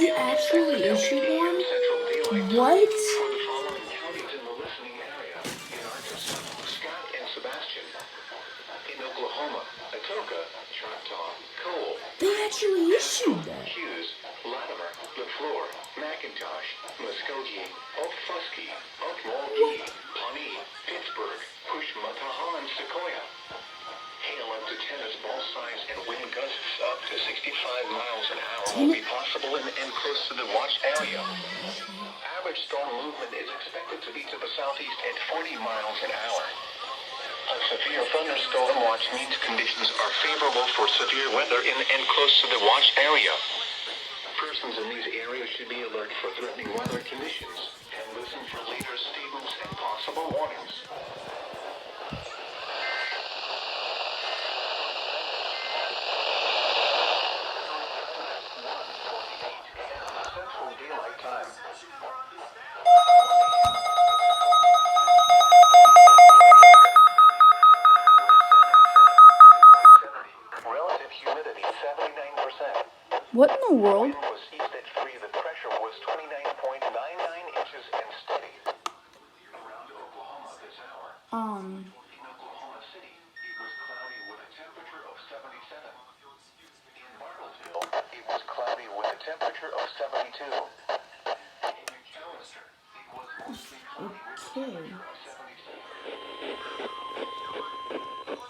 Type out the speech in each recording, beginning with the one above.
They actually issued one? What? For the following counties in the listening area: in Arkansas, Scott and Sebastian; in Oklahoma, Atoka, Choctaw, Cole, They actually issued that. Hughes, Latimer, LaFleur, McIntosh, Muskogee, Okfuskee, Okmulgee, Pawnee, Pittsburgh, Pushmataha, and Sequoia. Hail up to tennis ball size and wind gusts up to 65 miles an hour will be possible in and close to the watch area. Average storm movement is expected to be to the southeast at 40 miles an hour. A severe thunderstorm watch means conditions are favorable for severe weather in and close to the watch area. Persons in these areas should be alert for threatening weather conditions and listen for later statements and possible warnings. Central Daylight Time. Relative humidity 79%. What in the world? Wind was east at 3. The pressure was 29.99 inches and steady. Around Oklahoma this hour. In Oklahoma City, it was cloudy with a temperature of 77. In Bartlesville, it was cloudy with a temperature of 72. In McAllister, it was mostly cloudy with a temperature of 77.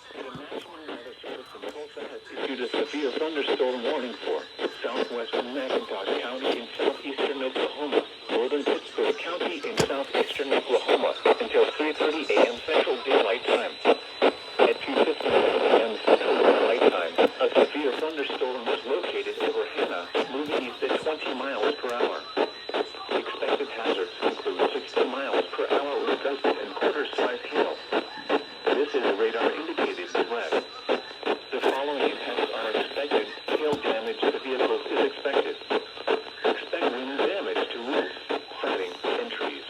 The National Weather Service in Tulsa has issued a severe thunderstorm warning for southwestern McIntosh County in southeastern Oklahoma, northern Pittsburgh County in southeastern Oklahoma until 3:30 a.m. Central Daylight Time. At 2:15 a.m. Central Daylight Time, a severe thunderstorm was located over Hannah, moving east at 20 miles per hour. Expected hazards include 60 miles per hour wind gusts and quarter-size hail. This is radar indicated red. The following impacts are expected. Hail damage to vehicles is expected. Expect wind damage to roofs, siding, and trees.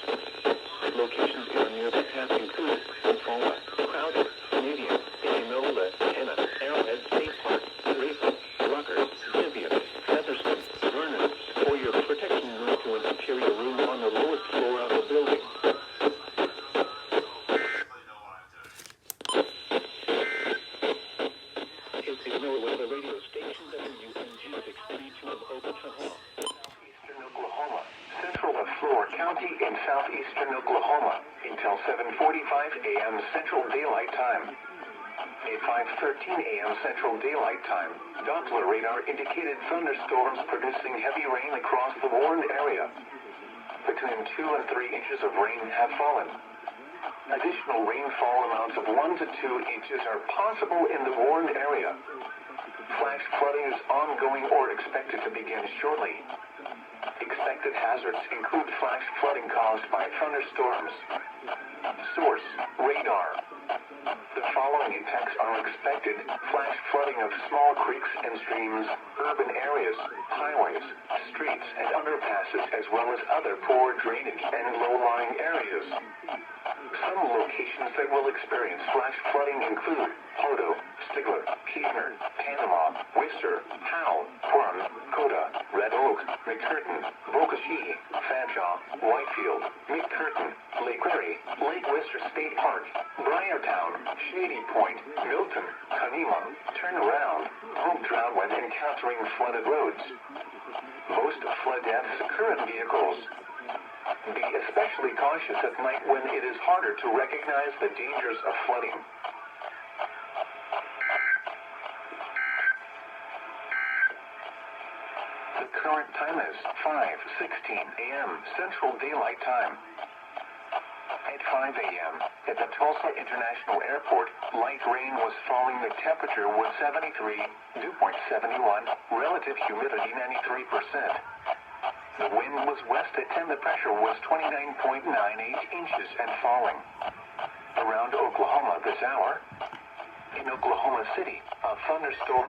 Locations in the nearby path include Infala, Crowder, Canadian, Indianola, Henna, Arrowhead State Park, Rayford, Rucker, Cynthia, Featherston, Vernon. For your protection, move to an interior room on the lowest floor of the building. Ignore weather radio station WNG 632 of Oklahoma. Southeastern Oklahoma, central of Fleur County in southeastern Oklahoma until 7:45 a.m. Central Daylight Time. At 5:13 a.m. Central Daylight Time, Doppler radar indicated thunderstorms producing heavy rain across the warned area. Between 2 and 3 inches of rain have fallen. Additional rainfall amounts of 1 to 2 inches are possible in the warned area. Flash flooding is ongoing or expected to begin shortly. Expected hazards include flash flooding caused by thunderstorms. Source: radar. The following impacts are expected: flash flooding of small creeks and streams, urban areas, highways, streets, and underpasses, as well as other poor drainage and low-lying areas. Some locations that will experience flash flooding include Hodo, Stigler, Keesner, Panama, Worcester, Howe, Plum, Coda, Red Oak, McCurtain, Bocashee, Fanshawe, Whitefield, McCurtain, Lake Erie, Lake Worcester State Park, Briartown, Shady Point, Milton, Kanema. Turn around. Home drown when encountering flooded roads. Most flood deaths occur in vehicles. Be especially cautious at night when it is harder to recognize the dangers of flooding. The current time is 5:16 a.m. Central Daylight Time. At 5 a.m., at the Tulsa International Airport, light rain was falling. The temperature was 73, dew point 71, relative humidity 93%. The wind was west at 10. The pressure was 29.98 inches and falling. Around Oklahoma this hour. In Oklahoma City, a thunderstorm